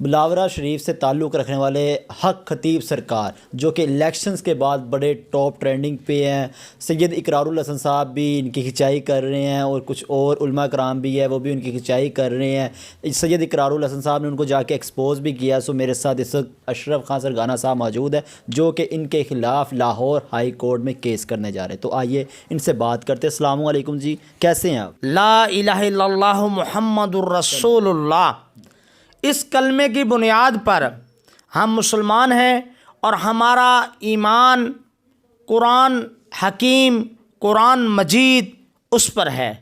بلاورہ شریف سے تعلق رکھنے والے حق خطیب سرکار جو کہ الیکشنز کے بعد بڑے ٹاپ ٹرینڈنگ پہ ہیں، سید اقرار الحسن صاحب بھی ان کی کھنچائی کر رہے ہیں اور کچھ اور علماء کرام بھی ہے وہ بھی ان کی کھنچائی کر رہے ہیں۔ سید اقرار الحسن صاحب نے ان کو جا کے ایکسپوز بھی کیا۔ سو میرے ساتھ اس وقت اشرف خان سرگانہ صاحب موجود ہے جو کہ ان کے خلاف لاہور ہائی کورٹ میں کیس کرنے جا رہے ہیں، تو آئیے ان سے بات کرتے ہیں۔ السلام علیکم جی، کیسے ہیں آپ؟ لا الہ الا اللہ محمد الرسول اللہ، اس کلمے کی بنیاد پر ہم مسلمان ہیں اور ہمارا ایمان قرآن حکیم، قرآن مجید اس پر ہے،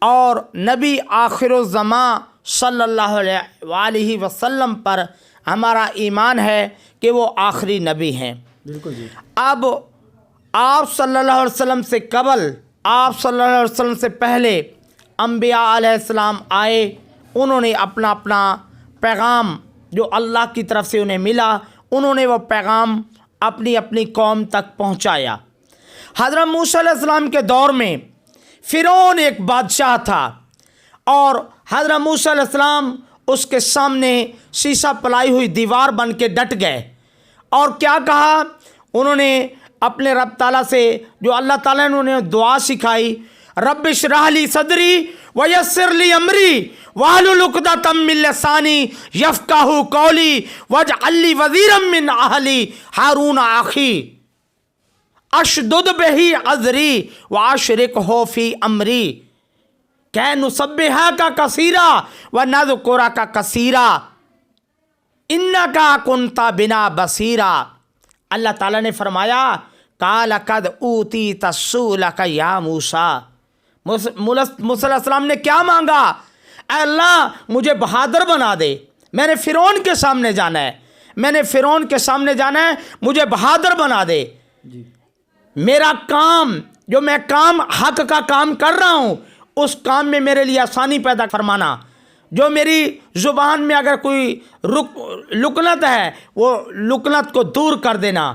اور نبی آخر الزمان صلی اللہ علیہ وسلم پر ہمارا ایمان ہے کہ وہ آخری نبی ہیں۔ بالکل جی۔ اب آپ صلی اللہ علیہ وسلم سے قبل، آپ صلی اللہ علیہ وسلم سے پہلے انبیاء علیہ السلام آئے، انہوں نے اپنا اپنا پیغام جو اللہ کی طرف سے انہیں ملا، انہوں نے وہ پیغام اپنی اپنی قوم تک پہنچایا۔ حضرت موسیٰ علیہ السلام کے دور میں فرعون ایک بادشاہ تھا، اور حضرت موسیٰ علیہ السلام اس کے سامنے سیسہ پلائی ہوئی دیوار بن کے ڈٹ گئے، اور کیا کہا انہوں نے اپنے رب تعالیٰ سے، جو اللہ تعالیٰ نے انہیں دعا سکھائی، رب اشرح لی صدری ویسر لی امری واحلل عقدۃ من لسانی یفقہوا قولی واجعل لی وزیرا من اہلی ہارون اخی اشدد بہ اذری واشرکہ فی امری کہ نسبحک کثیرا ونذکرک کثیرا انک کنت بنا بصیرا۔ اللہ تعالیٰ نے فرمایا قال قد اوتیت سؤلک یا موسیٰ، موسیٰ علیہ السلام نے کیا مانگا؟ اے اللہ مجھے بہادر بنا دے، میں نے فرعون کے سامنے جانا ہے، میں نے فرعون کے سامنے جانا ہے، مجھے بہادر بنا دے جی۔ میرا کام، جو میں کام حق کا کام کر رہا ہوں، اس کام میں میرے لیے آسانی پیدا فرمانا، جو میری زبان میں اگر کوئی لکنت ہے وہ لکنت کو دور کر دینا،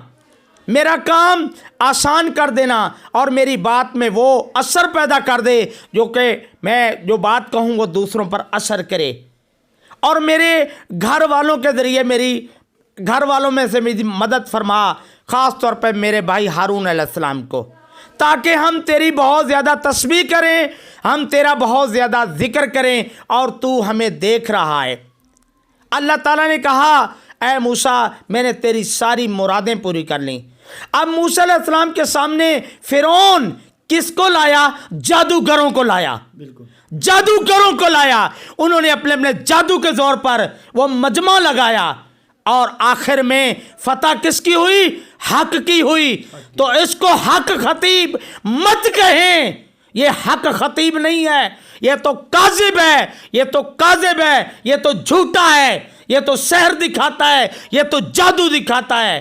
میرا کام آسان کر دینا، اور میری بات میں وہ اثر پیدا کر دے جو کہ میں جو بات کہوں وہ دوسروں پر اثر کرے، اور میرے گھر والوں کے ذریعے میری گھر والوں میں سے میری مدد فرما، خاص طور پہ میرے بھائی ہارون علیہ السلام کو، تاکہ ہم تیری بہت زیادہ تسبیح کریں، ہم تیرا بہت زیادہ ذکر کریں، اور تو ہمیں دیکھ رہا ہے۔ اللہ تعالیٰ نے کہا اے موسیٰ میں نے تیری ساری مرادیں پوری کر لیں۔ اب موسیٰ علیہ السلام کے سامنے فرعون کس کو لایا؟ جادوگروں کو لایا، جادوگروں کو لایا۔ انہوں نے اپنے اپنے جادو کے زور پر وہ مجمع لگایا، اور آخر میں فتح کس کی ہوئی؟ حق کی ہوئی۔ تو اس کو حق خطیب مت کہیں، یہ حق خطیب نہیں ہے، یہ تو کاذب ہے، یہ تو کاذب ہے، یہ تو جھوٹا ہے، یہ تو سحر دکھاتا ہے، یہ تو جادو دکھاتا ہے۔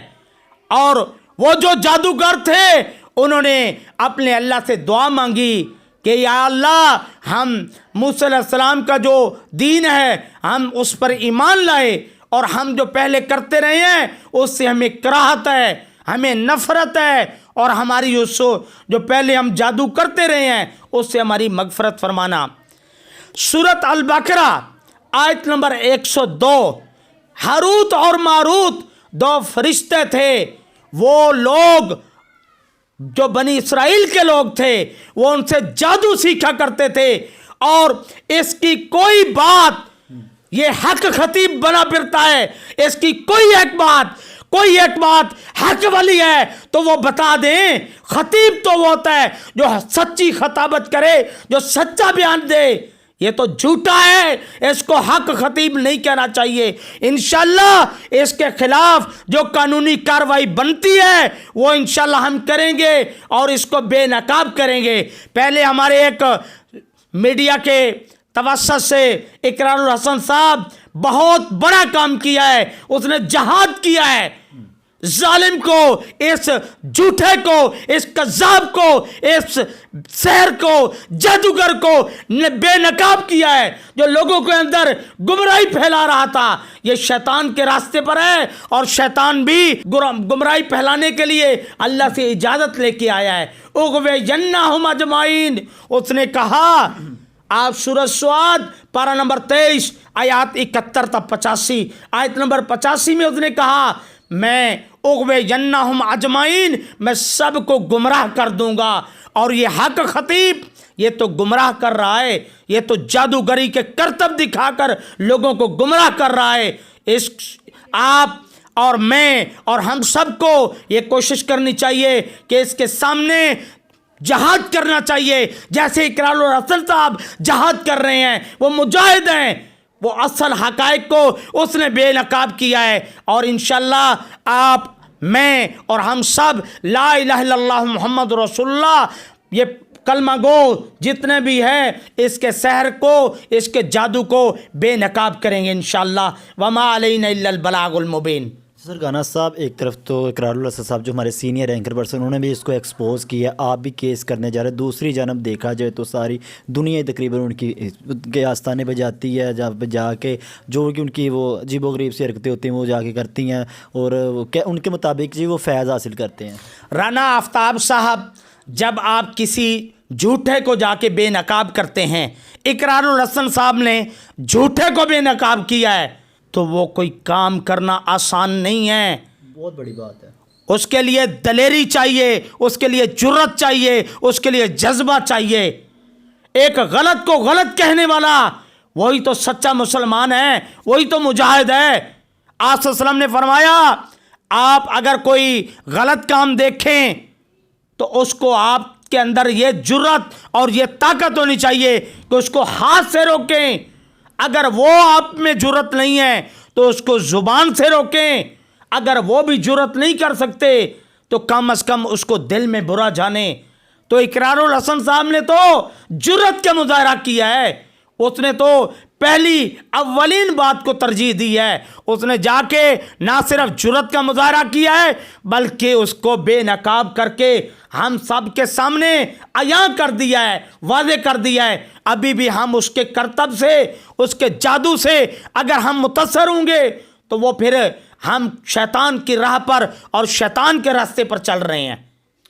اور وہ جو جادوگر تھے انہوں نے اپنے اللہ سے دعا مانگی کہ یا اللہ ہم موسیٰ علیہ السلام کا جو دین ہے ہم اس پر ایمان لائے، اور ہم جو پہلے کرتے رہے ہیں اس سے ہمیں کراہت ہے، ہمیں نفرت ہے، اور ہماری جو پہلے ہم جادو کرتے رہے ہیں اس سے ہماری مغفرت فرمانا۔ سورۃ البقرہ آیت نمبر 102۔ ہاروت اور ماروت دو فرشتے تھے، وہ لوگ جو بنی اسرائیل کے لوگ تھے وہ ان سے جادو سیکھا کرتے تھے، اور اس کی کوئی بات، یہ حق خطیب بنا پھرتا ہے، اس کی کوئی ایک بات حق والی ہے تو وہ بتا دیں۔ خطیب تو وہ ہوتا ہے جو سچی خطابت کرے، جو سچا بیان دے، یہ تو جھوٹا ہے، اس کو حق خطیب نہیں کہنا چاہیے۔ انشاءاللہ اس کے خلاف جو قانونی کارروائی بنتی ہے وہ انشاءاللہ ہم کریں گے، اور اس کو بے نقاب کریں گے۔ پہلے ہمارے ایک میڈیا کے توسط سے اقرار الحسن صاحب بہت بڑا کام کیا ہے، اس نے جہاد کیا ہے، ظالم کو، اس جھوٹے کو، اس کذاب کو، اس سحر کو، جادوگر کو بے نقاب کیا ہے، جو لوگوں کے اندر گمراہی پھیلا رہا تھا۔ یہ شیطان کے راستے پر ہے، اور شیطان بھی گمراہی پھیلانے کے لیے اللہ سے اجازت لے کے آیا ہے۔ اغوینہم اجمعین، اس نے کہا آپ سورۃ سعد پارہ نمبر 23 آیات 71 تا 85، آیت نمبر 85 میں اس نے کہا میں اغوینہم اجمعین، میں سب کو گمراہ کر دوں گا۔ اور یہ حق خطیب یہ تو گمراہ کر رہا ہے، یہ تو جادوگری کے کرتب دکھا کر لوگوں کو گمراہ کر رہا ہے۔ اس آپ اور میں اور ہم سب کو یہ کوشش کرنی چاہیے کہ اس کے سامنے جہاد کرنا چاہیے، جیسے اقرار الحسن صاحب جہاد کر رہے ہیں، وہ مجاہد ہیں، وہ اصل حقائق کو اس نے بے نقاب کیا ہے۔ اور انشاءاللہ آپ میں اور ہم سب لا الہ الا اللہ محمد رسول اللہ یہ کلمہ گو جتنے بھی ہیں اس کے سحر کو، اس کے جادو کو بے نقاب کریں گے انشاءاللہ۔ وما علینا الا البلاغ المبین۔ سرگانا صاحب، ایک طرف تو اقرار الحسن صاحب جو ہمارے سینئر اینکر پرسن انہوں نے بھی اس کو ایکسپوز کیا، آپ بھی کیس کرنے جا رہے ہیں، دوسری جانب دیکھا جائے تو ساری دنیا تقریباً ان کی کے آستانے پہ جاتی ہے، جہاں پہ جا کے جو کہ ان کی وہ عجیب و غریب سی حرکتیں ہوتی ہیں وہ جا کے کرتی ہیں، اور ان کے مطابق جی وہ فیض حاصل کرتے ہیں۔ رانا آفتاب صاحب، جب آپ کسی جھوٹے کو جا کے بے نقاب کرتے ہیں، اقرار الحسن صاحب نے جھوٹے کو بے نقاب کیا ہے، تو وہ کوئی کام کرنا آسان نہیں ہے، بہت بڑی بات ہے۔ اس کے لیے دلیری چاہیے، اس کے لیے جرت چاہیے، اس کے لیے جذبہ چاہیے۔ ایک غلط کو غلط کہنے والا وہی تو سچا مسلمان ہے، وہی تو مجاہد ہے۔ آپ صلی اللہ علیہ وسلم نے فرمایا آپ اگر کوئی غلط کام دیکھیں تو اس کو آپ کے اندر یہ جرت اور یہ طاقت ہونی چاہیے کہ اس کو ہاتھ سے روکیں۔ اگر وہ آپ میں جرت نہیں ہے تو اس کو زبان سے روکیں۔ اگر وہ بھی جرت نہیں کر سکتے تو کم از کم اس کو دل میں برا جانیں۔ تو اقرار الحسن صاحب نے تو جرت کا مظاہرہ کیا ہے، اس نے تو پہلی اولین بات کو ترجیح دی ہے۔ اس نے جا کے نہ صرف جرت کا مظاہرہ کیا ہے بلکہ اس کو بے نقاب کر کے ہم سب کے سامنے عیاں کر دیا ہے، واضح کر دیا ہے۔ ابھی بھی ہم اس کے کرتب سے، اس کے جادو سے اگر ہم متاثر ہوں گے تو وہ پھر ہم شیطان کی راہ پر اور شیطان کے راستے پر چل رہے ہیں۔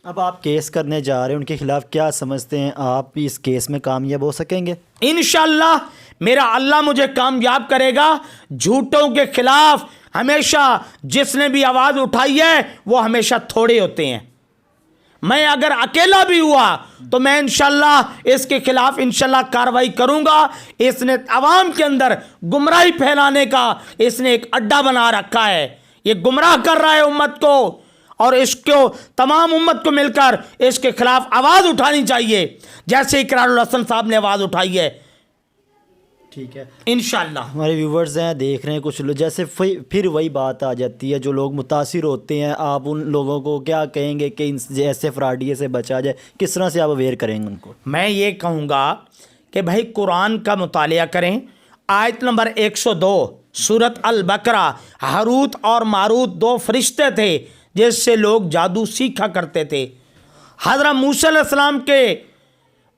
اب آپ کیس کرنے جا رہے ہیں، ان کے خلاف کیا سمجھتے ہیں آپ بھی اس کیس میں کامیاب ہو سکیں گے؟ انشاءاللہ میرا اللہ مجھے کامیاب کرے گا۔ جھوٹوں کے خلاف ہمیشہ جس نے بھی آواز اٹھائی ہے وہ ہمیشہ تھوڑے ہوتے ہیں۔ میں اگر اکیلا بھی ہوا تو میں انشاءاللہ اس کے خلاف انشاءاللہ کارروائی کروں گا۔ اس نے عوام کے اندر گمراہی پھیلانے کا اس نے ایک اڈا بنا رکھا ہے، یہ گمراہ کر رہا ہے امت کو، اور اس کو تمام امت کو مل کر اس کے خلاف آواز اٹھانی چاہیے جیسے اقرار الحسن صاحب نے آواز اٹھائی ہے۔ ٹھیک ہے، انشاءاللہ ہمارے ویورز ہیں دیکھ رہے ہیں کچھ لوگ، جیسے پھر وہی بات آ جاتی ہے، جو لوگ متاثر ہوتے ہیں آپ ان لوگوں کو کیا کہیں گے کہ ایسے فراڈیے سے بچا جائے؟ کس طرح سے آپ اویئر کریں گے ان کو؟ میں یہ کہوں گا کہ بھائی قرآن کا مطالعہ کریں۔ آیت نمبر 102 سورۃ البقرہ، ہاروت اور ماروت دو فرشتے تھے جس سے لوگ جادو سیکھا کرتے تھے۔ حضرت موسیٰ علیہ السلام کے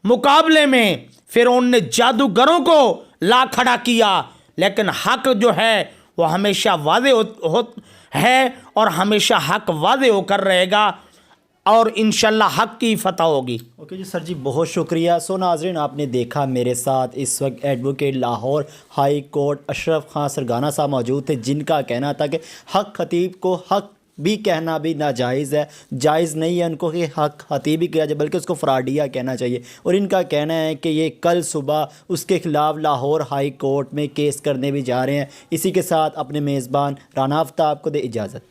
مقابلے میں فرعون نے جادوگروں کو لا کھڑا کیا، لیکن حق جو ہے وہ ہمیشہ واضح ہے اور ہمیشہ حق واضح ہو کر رہے گا، اور انشاءاللہ حق کی فتح ہوگی۔ اوکے جی سر جی، بہت شکریہ۔ سو ناظرین، آپ نے دیکھا میرے ساتھ اس وقت ایڈوکیٹ لاہور ہائی کورٹ اشرف خان سرگانا صاحب موجود تھے، جن کا کہنا تھا کہ حق خطیب کو حق بھی کہنا بھی ناجائز ہے، جائز نہیں ہے ان کو کہ حق خطیب ہی کیا جائے، بلکہ اس کو فراڈیا کہنا چاہیے۔ اور ان کا کہنا ہے کہ یہ کل صبح اس کے خلاف لاہور ہائی کورٹ میں کیس کرنے بھی جا رہے ہیں۔ اسی کے ساتھ اپنے میزبان رانا آفتاب کو دے اجازت۔